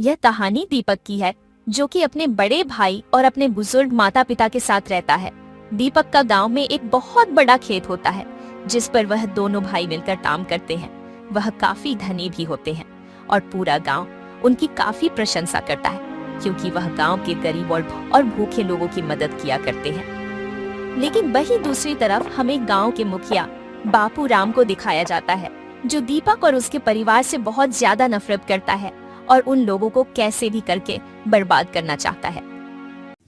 यह कहानी दीपक की है, जो कि अपने बड़े भाई और अपने बुजुर्ग माता पिता के साथ रहता है। दीपक का गांव में एक बहुत बड़ा खेत होता है, जिस पर वह दोनों भाई मिलकर काम करते हैं। वह काफी धनी भी होते हैं और पूरा गांव उनकी काफी प्रशंसा करता है, क्योंकि वह गांव के गरीब और भूखे लोगों की मदद किया करते हैं। लेकिन वही दूसरी तरफ हमें गांव के मुखिया बापू राम को दिखाया जाता है, जो दीपक और उसके परिवार से बहुत ज्यादा नफरत करता है और उन लोगों को कैसे भी करके बर्बाद करना चाहता है।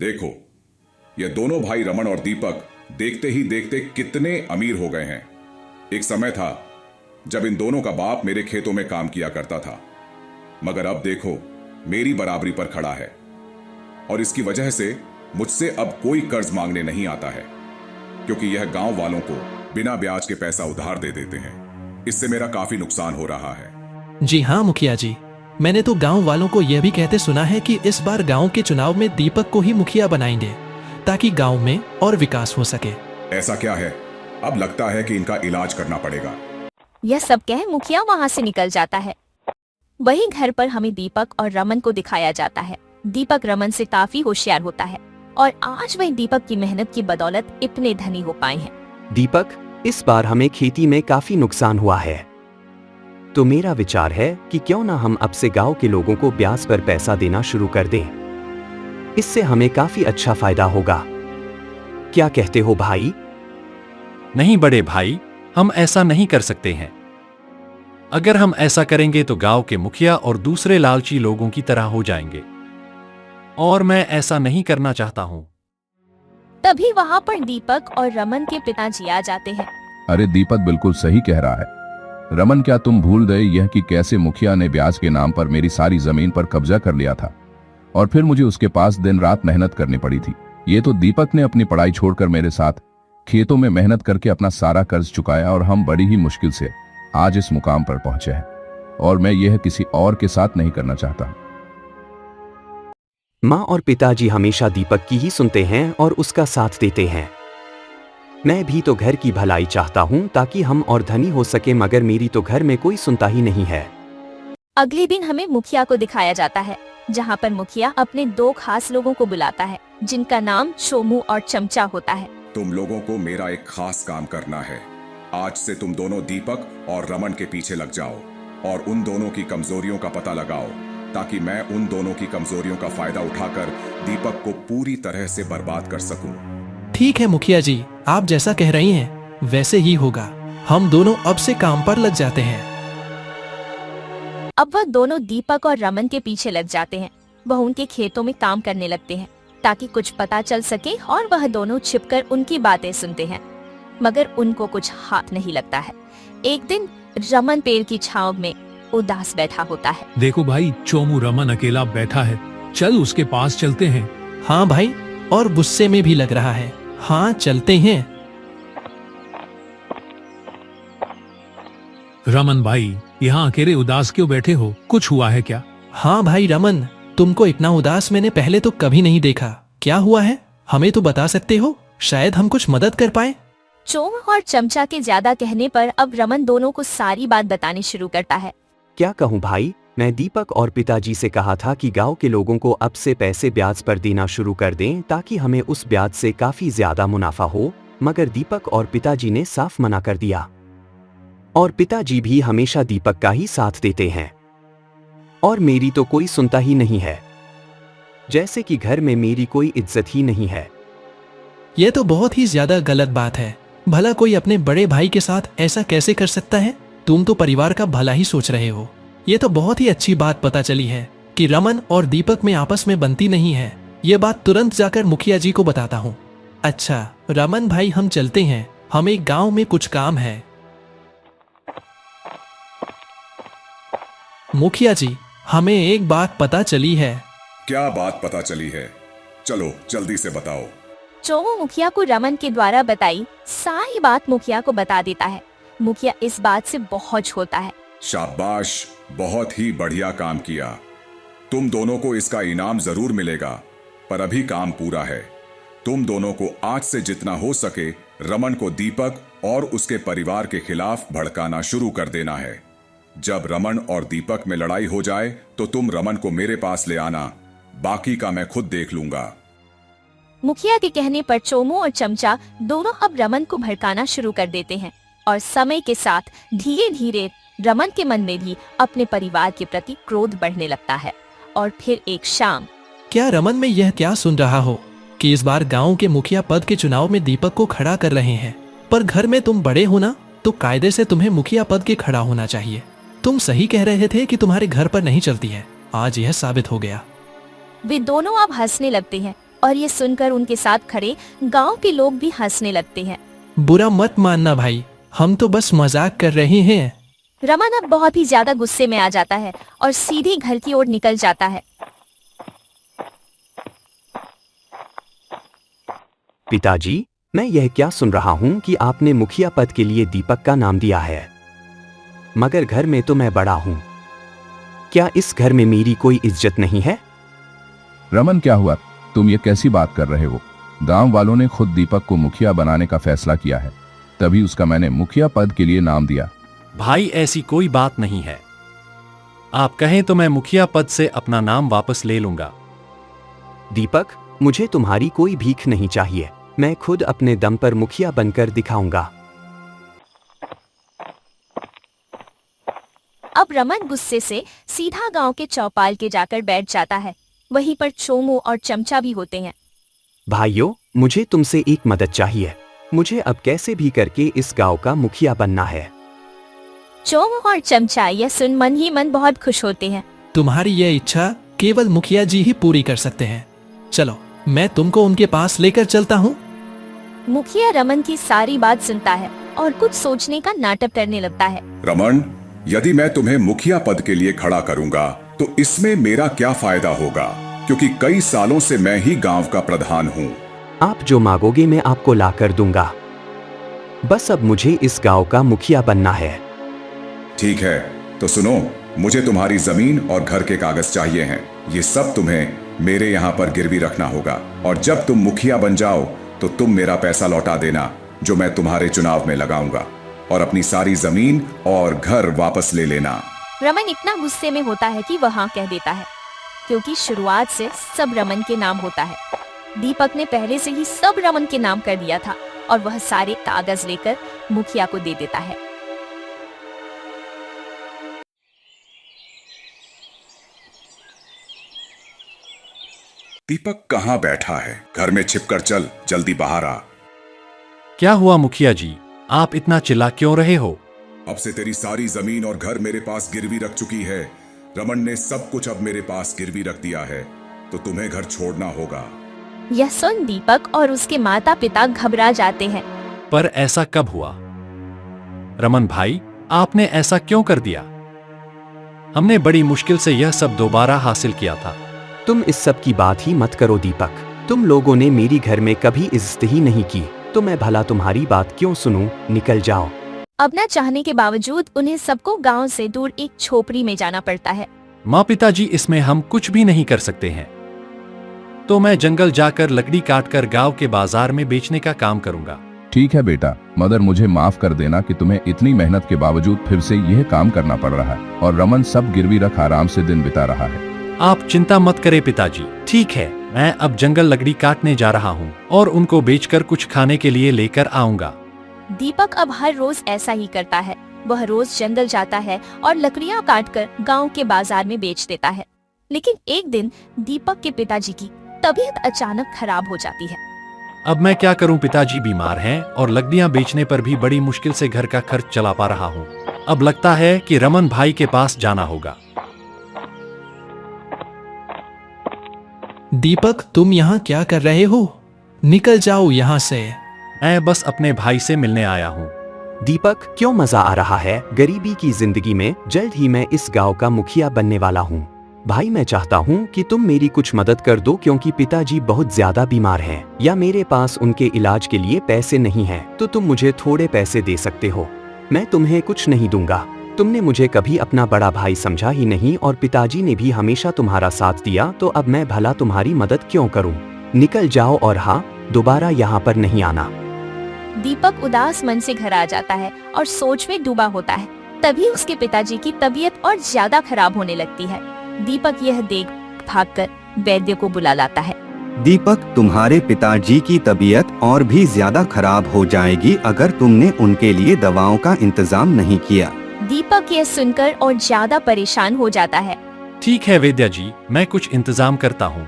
देखो, ये दोनों भाई रमन और दीपक देखते ही देखते कितने अमीर हो गए हैं। एक समय था जब इन दोनों का बाप मेरे खेतों में काम किया करता था, मगर अब देखो मेरी बराबरी पर खड़ा है और इसकी वजह से मुझसे अब कोई कर्ज मांगने नहीं आता है, क्योंकि यह गांव वालों को बिना ब्याज के पैसा उधार दे देते हैं। इससे मेरा काफी नुकसान हो रहा है। जी हाँ मुखिया जी, मैंने तो गांव वालों को यह भी कहते सुना है कि इस बार गांव के चुनाव में दीपक को ही मुखिया बनाएंगे, ताकि गांव में और विकास हो सके। ऐसा क्या है? अब लगता है कि इनका इलाज करना पड़ेगा। यह सब कह मुखिया वहाँ से निकल जाता है। वही घर पर हमें दीपक और रमन को दिखाया जाता है। दीपक रमन से काफी होशियार होता है और आज वह दीपक की मेहनत की बदौलत इतने धनी हो पाए हैं। दीपक, इस बार हमें खेती में काफी नुकसान हुआ है, तो मेरा विचार है कि क्यों ना हम अब से गांव के लोगों को ब्याज पर पैसा देना शुरू कर दें। इससे हमें काफी अच्छा फायदा होगा। क्या कहते हो भाई? नहीं बड़े भाई, हम ऐसा नहीं कर सकते हैं। अगर हम ऐसा करेंगे तो गांव के मुखिया और दूसरे लालची लोगों की तरह हो जाएंगे, और मैं ऐसा नहीं करना चाहता हूं। तभी वहाँ पर दीपक और रमन के पिताजी आ जाते हैं। अरे दीपक बिल्कुल सही कह रहा है। रमन, क्या तुम भूल गए यह कि कैसे मुखिया ने ब्याज के नाम पर मेरी सारी जमीन पर कब्जा कर लिया था और फिर मुझे उसके पास दिन रात मेहनत करनी पड़ी थी। ये तो दीपक ने अपनी पढ़ाई छोड़कर मेरे साथ खेतों में मेहनत करके अपना सारा कर्ज चुकाया और हम बड़ी ही मुश्किल से आज इस मुकाम पर पहुंचे हैं, और मैं यह किसी और के साथ नहीं करना चाहता। माँ और पिताजी हमेशा दीपक की ही सुनते हैं और उसका साथ देते हैं। मैं भी तो घर की भलाई चाहता हूँ ताकि हम और धनी हो सके, मगर मेरी तो घर में कोई सुनता ही नहीं है। अगले दिन हमें मुखिया को दिखाया जाता है, जहाँ पर मुखिया अपने दो खास लोगों को बुलाता है, जिनका नाम चोमू और चमचा होता है। तुम लोगों को मेरा एक खास काम करना है। आज से तुम दोनों दीपक और रमन के पीछे लग जाओ और उन दोनों की कमजोरियों का पता लगाओ, ताकि मैं उन दोनों की कमजोरियों का फायदा उठाकर दीपक को पूरी तरह से बर्बाद कर सकूं। ठीक है मुखिया जी, आप जैसा कह रही हैं वैसे ही होगा। हम दोनों अब से काम पर लग जाते हैं। अब वह दोनों दीपक और रमन के पीछे लग जाते हैं। वह उनके खेतों में काम करने लगते हैं ताकि कुछ पता चल सके, और वह दोनों छिपकर उनकी बातें सुनते हैं, मगर उनको कुछ हाथ नहीं लगता है। एक दिन रमन पेड़ की छांव में उदास बैठा होता है। देखो भाई, चोमू रमन अकेला बैठा है, चल उसके पास चलते हैं। हाँ भाई, और गुस्से में भी लग रहा है। हाँ चलते हैं। रमन भाई, यहाँ अकेले उदास क्यों बैठे हो? कुछ हुआ है क्या? हाँ भाई रमन, तुमको इतना उदास मैंने पहले तो कभी नहीं देखा। क्या हुआ है, हमें तो बता सकते हो? शायद हम कुछ मदद कर पाए। चोम और चमचा के ज्यादा कहने पर अब रमन दोनों को सारी बात बतानी शुरू करता है। क्या कहूँ भाई, मैं दीपक और पिताजी से कहा था कि गांव के लोगों को अब से पैसे ब्याज पर देना शुरू कर दें, ताकि हमें उस ब्याज से काफी ज्यादा मुनाफा हो, मगर दीपक और पिताजी ने साफ मना कर दिया। और पिताजी भी हमेशा दीपक का ही साथ देते हैं, और मेरी तो कोई सुनता ही नहीं है, जैसे कि घर में मेरी कोई इज्जत ही नहीं है। ये तो बहुत ही ज्यादा गलत बात है। भला कोई अपने बड़े भाई के साथ ऐसा कैसे कर सकता है? तुम तो परिवार का भला ही सोच रहे हो। ये तो बहुत ही अच्छी बात पता चली है कि रमन और दीपक में आपस में बनती नहीं है। ये बात तुरंत जाकर मुखिया जी को बताता हूँ। अच्छा रमन भाई, हम चलते हैं, हमें गांव में कुछ काम है। मुखिया जी, हमें एक बात पता चली है। क्या बात पता चली है? चलो जल्दी से बताओ। चोमू मुखिया को रमन के द्वारा बताई सारी बात मुखिया को बता देता है। मुखिया इस बात से बहुत होता है। शाबाश, बहुत ही बढ़िया काम किया। तुम दोनों को इसका इनाम जरूर मिलेगा, पर अभी काम पूरा है। तुम दोनों को आज से जितना हो सके रमन को दीपक और उसके परिवार के खिलाफ भड़काना शुरू कर देना है। जब रमन और दीपक में लड़ाई हो जाए तो तुम रमन को मेरे पास ले आना, बाकी का मैं खुद देख लूंगा। मुखिया के कहने पर चोमू और चमचा दोनों अब रमन को भड़काना शुरू कर देते हैं और समय के साथ धीरे धीरे रमन के मन में भी अपने परिवार के प्रति क्रोध बढ़ने लगता है। और फिर एक शाम क्या रमन में यह क्या सुन रहा हो कि इस बार गांव के मुखिया पद के चुनाव में दीपक को खड़ा कर रहे हैं, पर घर में तुम बड़े हो ना, तो कायदे से तुम्हें मुखिया पद के खड़ा होना चाहिए। तुम सही कह रहे थे कि तुम्हारे घर पर नहीं चलती है, आज यह साबित हो गया। वे दोनों अब हंसने लगते हैं और ये सुनकर उनके साथ खड़े गांव के लोग भी हंसने लगते हैं। बुरा मत मानना भाई, हम तो बस मजाक कर रहे हैं। रमन अब बहुत ही ज्यादा गुस्से में आ जाता है और सीधे घर की ओर निकल जाता है। पिताजी, मैं यह क्या सुन रहा हूँ कि आपने मुखिया पद के लिए दीपक का नाम दिया है, मगर घर में तो मैं बड़ा हूँ। क्या इस घर में मेरी कोई इज्जत नहीं है? रमन क्या हुआ, तुम ये कैसी बात कर रहे हो? गांव वालों ने खुद दीपक को मुखिया बनाने का फैसला किया है, तभी उसका मैंने मुखिया पद के लिए नाम दिया। भाई ऐसी कोई बात नहीं है, आप कहें तो मैं मुखिया पद से अपना नाम वापस ले लूंगा। दीपक, मुझे तुम्हारी कोई भीख नहीं चाहिए, मैं खुद अपने दम पर मुखिया बनकर दिखाऊंगा। अब रमन गुस्से से सीधा गांव के चौपाल के जाकर बैठ जाता है। वहीं पर चोमू और चमचा भी होते हैं। भाइयों, मुझे तुमसे एक मदद चाहिए। मुझे अब कैसे भी करके इस गांव का मुखिया बनना है। चोमू और चमचा यह सुन मन ही मन बहुत खुश होते हैं। तुम्हारी यह इच्छा केवल मुखिया जी ही पूरी कर सकते हैं। चलो, मैं तुमको उनके पास लेकर चलता हूँ। मुखिया रमन की सारी बात सुनता है और कुछ सोचने का नाटक करने लगता है। रमन, यदि मैं तुम्हें मुखिया पद के लिए खड़ा करूंगा तो इसमें मेरा क्या फायदा होगा, क्योंकि कई सालों से मैं ही गांव का प्रधान हूँ। आप जो मांगोगे मैं आपको ला कर दूंगा, बस अब मुझे इस गांव का मुखिया बनना है। ठीक है, तो सुनो, मुझे तुम्हारी जमीन और घर के कागज चाहिए हैं। ये सब तुम्हें मेरे यहाँ पर गिरवी रखना होगा, और जब तुम मुखिया बन जाओ तो तुम मेरा पैसा लौटा देना जो मैं तुम्हारे चुनाव में लगाऊंगा, और अपनी सारी जमीन और घर वापस ले लेना। रमन इतना गुस्से में होता है कि वह हाँ कह देता है, क्योंकि शुरुआत से सब रमन के नाम होता है। दीपक ने पहले से ही सब रमन के नाम कर दिया था और वह सारे कागज लेकर मुखिया को दे देता है। दीपक कहाँ बैठा है? घर में छिपकर चल, जल्दी बाहर आ। क्या हुआ मुखिया जी, आप इतना चिल्ला क्यों रहे हो? अब से तेरी सारी जमीन और घर मेरे पास गिरवी रख चुकी है। रमन ने सब कुछ अब मेरे पास गिरवी रख दिया है, तो तुम्हें घर छोड़ना होगा। यह सुन दीपक और उसके माता पिता घबरा जाते हैं। पर ऐसा कब हुआ? रमन भाई, आपने ऐसा क्यों कर दिया? हमने बड़ी मुश्किल से यह सब दोबारा हासिल किया था। तुम इस सब की बात ही मत करो दीपक, तुम लोगों ने मेरी घर में कभी इज्जत ही नहीं की, तो मैं भला तुम्हारी बात क्यों सुनूं? निकल जाओ। अब न चाहने के बावजूद उन्हें सबको गांव से दूर एक झोपड़ी में जाना पड़ता है। माँ पिताजी, इसमें हम कुछ भी नहीं कर सकते हैं, तो मैं जंगल जाकर लकड़ी काटकर गांव के बाजार में बेचने का काम करूंगा। ठीक है बेटा, मगर मुझे माफ कर देना कि तुम्हें इतनी मेहनत के बावजूद फिर से यह काम करना पड़ रहा है, और रमन सब गिरवी रख आराम से दिन बिता रहा है। आप चिंता मत करें पिताजी, ठीक है, मैं अब जंगल लकड़ी काटने जा रहा हूँ और उनको बेचकर कुछ खाने के लिए लेकर आऊंगा। दीपक अब हर रोज ऐसा ही करता है। वह रोज जंगल जाता है और लकड़ियां काटकर गांव के बाजार में बेच देता है। लेकिन एक दिन दीपक के पिताजी की तबीयत अचानक खराब हो जाती है। अब मैं क्या करूं, पिताजी बीमार हैं और लकड़ियां बेचने पर भी बड़ी मुश्किल से घर का खर्च चला पा रहा हूं। अब लगता है कि रमन भाई के पास जाना होगा। दीपक, तुम यहाँ क्या कर रहे हो? निकल जाओ यहाँ से। मैं बस अपने भाई से मिलने आया हूँ। दीपक, क्यों मजा आ रहा है? गरीबी की जिंदगी में जल्द ही मैं इस गांव का मुखिया बनने वाला हूँ। भाई, मैं चाहता हूँ कि तुम मेरी कुछ मदद कर दो, क्योंकि पिताजी बहुत ज्यादा बीमार हैं, या मेरे पास उनके इलाज के लिए पैसे नहीं हैं, तो तुम मुझे थोड़े पैसे दे सकते हो। मैं तुम्हें कुछ नहीं दूंगा। तुमने मुझे कभी अपना बड़ा भाई समझा ही नहीं, और पिताजी ने भी हमेशा तुम्हारा साथ दिया, तो अब मैं भला तुम्हारी मदद क्यों करूं? निकल जाओ, और हाँ, दोबारा यहाँ पर नहीं आना। दीपक उदास मन से घर आ जाता है और सोच में डूबा होता है। तभी उसके पिताजी की तबीयत और ज्यादा खराब होने लगती है। दीपक यह देख भागकर वैद्य को बुला लाता है। दीपक, तुम्हारे पिताजी की तबीयत और भी ज्यादा खराब हो जाएगी अगर तुमने उनके लिए दवाओं का इंतजाम नहीं किया। दीपक यह सुनकर और ज्यादा परेशान हो जाता है। ठीक है वैद्य जी, मैं कुछ इंतजाम करता हूँ।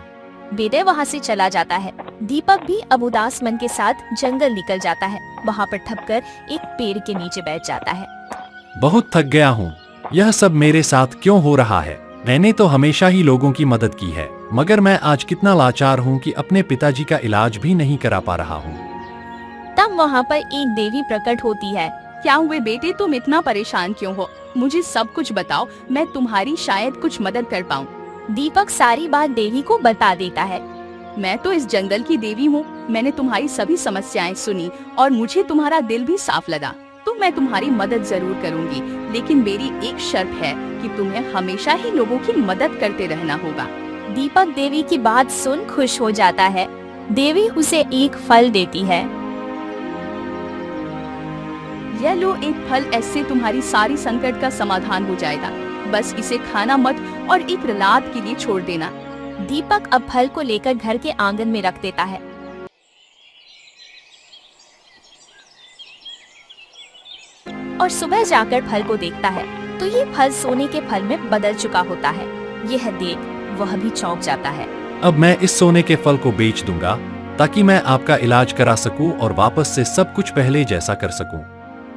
वैद्य वहाँ से चला जाता है। दीपक भी अब उदास मन के साथ जंगल निकल जाता है। वहाँ पर ठपकर एक पेड़ के नीचे बैठ जाता है। बहुत थक गया हूँ। यह सब मेरे साथ क्यों हो रहा है? मैंने तो हमेशा ही लोगों की मदद की है, मगर मैं आज कितना लाचार हूँ कि अपने पिताजी का इलाज भी नहीं करा पा रहा हूँ। तब वहाँ पर एक देवी प्रकट होती है। क्या हुए बेटे, तुम इतना परेशान क्यों हो? मुझे सब कुछ बताओ, मैं तुम्हारी शायद कुछ मदद कर पाऊँ। दीपक सारी बात देवी को बता देता है। मैं तो इस जंगल की देवी हूँ। मैंने तुम्हारी सभी समस्याएं सुनी और मुझे तुम्हारा दिल भी साफ लगा, तो मैं तुम्हारी मदद जरूर करूँगी। लेकिन मेरी एक शर्त है कि तुम्हें हमेशा ही लोगों की मदद करते रहना होगा। दीपक देवी की बात सुन खुश हो जाता है। देवी उसे एक फल देती है। यह लो एक फल, ऐसे तुम्हारी सारी संकट का समाधान हो जाएगा। बस इसे खाना मत और एक रात के लिए छोड़ देना। दीपक अब फल को लेकर घर के आंगन में रख देता है। और सुबह जाकर फल को देखता है तो ये फल सोने के फल में बदल चुका होता है। यह देख वह भी चौंक जाता है। अब मैं इस सोने के फल को बेच दूंगा ताकि मैं आपका इलाज करा सकूं और वापस से सब कुछ पहले जैसा कर सकूं।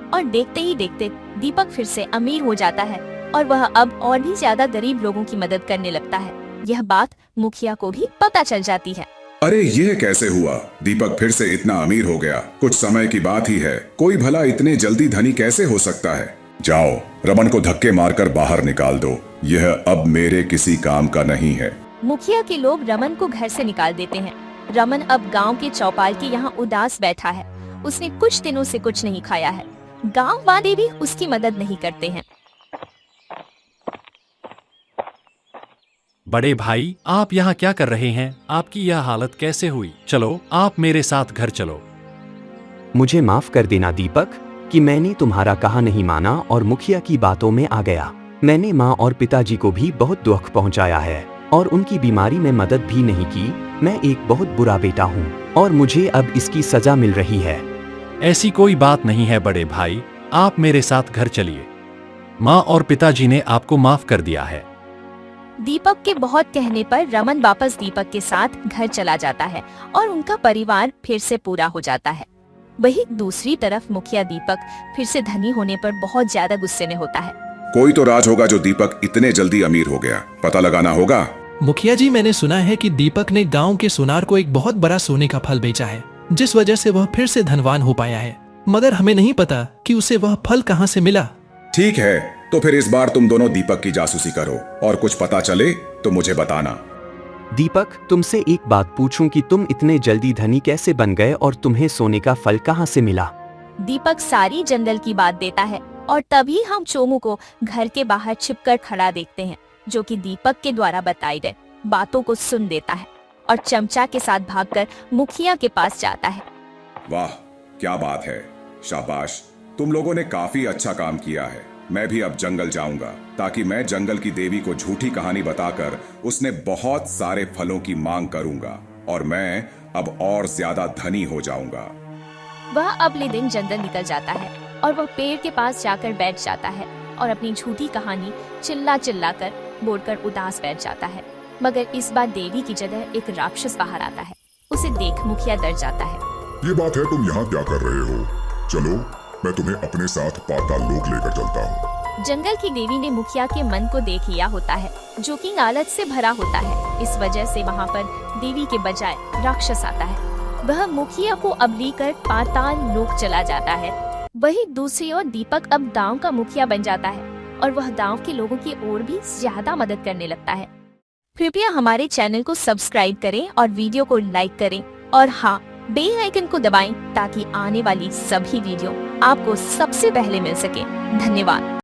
और देखते ही देखते दीपक फिर से अमीर हो जाता है और वह अब और भी ज्यादा गरीब लोगों की मदद करने लगता है। यह बात मुखिया को भी पता चल जाती है। अरे यह कैसे हुआ? दीपक फिर से इतना अमीर हो गया? कुछ समय की बात ही है। कोई भला इतने जल्दी धनी कैसे हो सकता है? जाओ, रमन को धक्के मारकर बाहर निकाल दो। यह अब मेरे किसी काम का नहीं है। मुखिया के लोग रमन को घर से निकाल देते हैं। रमन अब गांव के चौपाल के यहाँ उदास बैठा है। उसने कुछ दिनों से कुछ नहीं खाया है। गांव वाले भी उसकी मदद नहीं करते हैं। बड़े भाई, आप यहाँ क्या कर रहे हैं? आपकी यह हालत कैसे हुई? चलो, आप मेरे साथ घर चलो। मुझे माफ कर देना दीपक कि मैंने तुम्हारा कहा नहीं माना और मुखिया की बातों में आ गया। मैंने माँ और पिताजी को भी बहुत दुख पहुँचाया है और उनकी बीमारी में मदद भी नहीं की। मैं एक बहुत बुरा बेटा हूँ और मुझे अब इसकी सजा मिल रही है। ऐसी कोई बात नहीं है बड़े भाई, आप मेरे साथ घर चलिए। माँ और पिताजी ने आपको माफ कर दिया है। दीपक के बहुत कहने पर रमन वापस दीपक के साथ घर चला जाता है और उनका परिवार फिर से पूरा हो जाता है। वहीं दूसरी तरफ मुखिया दीपक फिर से धनी होने पर बहुत ज्यादा गुस्से में होता है। कोई तो राज होगा जो दीपक इतने जल्दी अमीर हो गया। पता लगाना होगा। मुखिया जी, मैंने सुना है कि दीपक ने गांव के सुनार को एक बहुत बड़ा सोने का फल बेचा है, जिस वजह से वह फिर से धनवान हो पाया है। मगर हमें नहीं पता कि उसे वह फल कहां से मिला। ठीक है, तो फिर इस बार तुम दोनों दीपक की जासूसी करो और कुछ पता चले तो मुझे बताना। दीपक, तुमसे एक बात पूछूं कि तुम इतने जल्दी धनी कैसे बन गए और तुम्हें सोने का फल कहां से मिला? दीपक सारी जंगल की बात देता है और तभी हम चोमू को घर के बाहर छिपकर खड़ा देखते हैं, जो कि दीपक के द्वारा बताई गई बातों को सुन देता है और चमचा के साथ भागकर मुखिया के पास जाता है। वाह, क्या बात है। शाबाश, तुम लोगों ने काफी अच्छा काम किया है। मैं भी अब जंगल जाऊंगा ताकि मैं जंगल की देवी को झूठी कहानी बताकर उसने बहुत सारे फलों की मांग करूंगा और मैं अब और ज्यादा धनी हो जाऊंगा। वह अगले दिन जंगल निकल जाता है और वह पेड़ के पास जाकर बैठ जाता है और अपनी झूठी कहानी चिल्ला चिल्ला कर बोलकर उदास बैठ जाता है। मगर इस बार देवी की जगह एक राक्षस बाहर आता है। उसे देख मुखिया डर जाता है। ये बात है, तुम यहाँ क्या कर रहे हो? चलो, मैं तुम्हें अपने साथ पाताल लोक लेकर चलता हूँ। जंगल की देवी ने मुखिया के मन को देख लिया होता है, जो कि लालच से भरा होता है। इस वजह से वहाँ पर देवी के बजाय राक्षस आता है। वह मुखिया को अब लेकर पाताल लोक चला जाता है। वही दूसरी ओर दीपक अब गांव का मुखिया बन जाता है और वह गांव के लोगों की ओर भी ज्यादा मदद करने लगता है। कृपया हमारे चैनल को सब्सक्राइब करें और वीडियो को लाइक करें और हाँ, बेल आइकन को दबाएं ताकि आने वाली सभी वीडियो आपको सबसे पहले मिल सके। धन्यवाद।